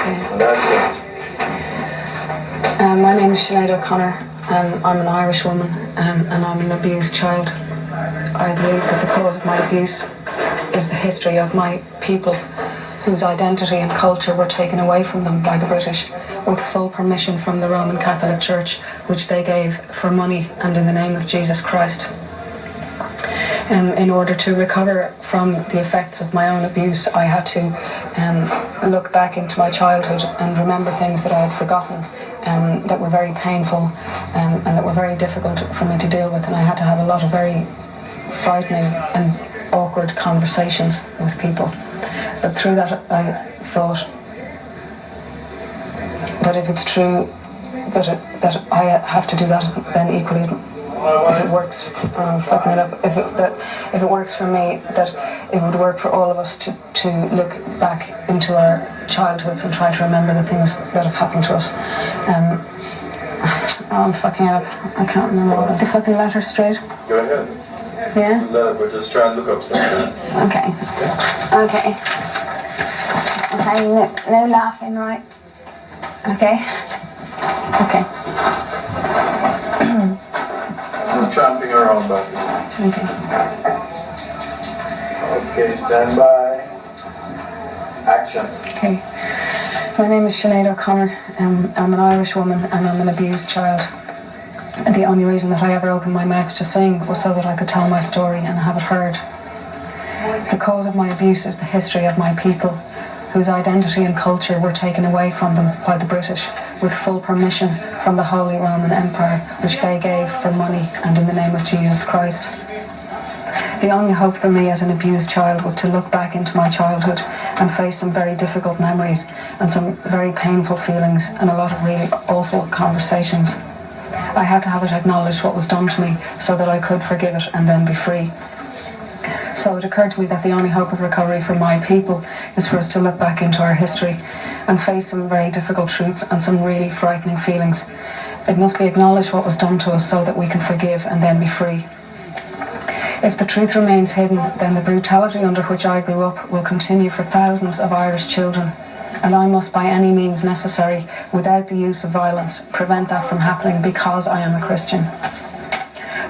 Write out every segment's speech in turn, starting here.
My name is Sinead O'Connor. I'm an Irish woman and I'm an abused child. I believe that the cause of my abuse is the history of my people whose identity and culture were taken away from them by the British with full permission from the Roman Catholic Church, which they gave for money and in the name of Jesus Christ. In order to recover from the effects of my own abuse, I had to look back into my childhood and remember things that I had forgotten that were very painful and that were very difficult for me to deal with, and I had to have a lot of very frightening and awkward conversations with people. But through that I thought that if it's true that I have to do that, then equally if it works, fucking it up, if it works for me, that it would work for all of us to look back into our childhoods and try to remember the things that have happened to us. I'm fucking it up. I can't remember the fucking letter straight. Go ahead. Yeah? No, we're just trying to look up something. Okay. Okay. Okay, no laughing, right? Okay. Okay. I'm tramping around back. Okay. Okay, stand by. Action. Okay. My name is Sinead O'Connor. I'm an Irish woman and I'm an abused child. And the only reason that I ever opened my mouth to sing was so that I could tell my story and have it heard. The cause of my abuse is the history of my people, whose identity and culture were taken away from them by the British with full permission from the Holy Roman Empire, which they gave for money and in the name of Jesus Christ. The only hope for me as an abused child was to look back into my childhood and face some very difficult memories and some very painful feelings and a lot of really awful conversations. I had to have it acknowledged what was done to me so that I could forgive it and then be free. So it occurred to me that the only hope of recovery for my people is for us to look back into our history and face some very difficult truths and some really frightening feelings. It must be acknowledged what was done to us so that we can forgive and then be free. If the truth remains hidden, then the brutality under which I grew up will continue for thousands of Irish children, and I must by any means necessary, without the use of violence, prevent that from happening because I am a Christian.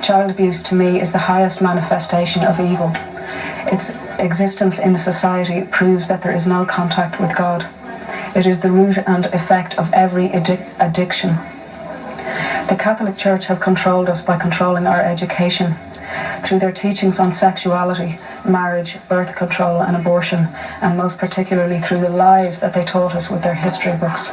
Child abuse to me is the highest manifestation of evil. Its existence in a society proves that there is no contact with God. It is the root and effect of every addiction. The Catholic Church have controlled us by controlling our education through their teachings on sexuality, marriage, birth control and abortion, and most particularly through the lies that they taught us with their history books.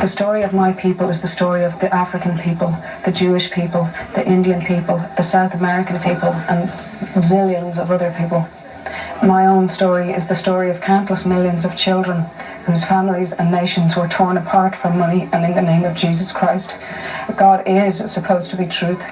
The story of my people is the story of the African people, the Jewish people, the Indian people, the South American people, and zillions of other people. My own story is the story of countless millions of children whose families and nations were torn apart for money and in the name of Jesus Christ. God is supposed to be truth.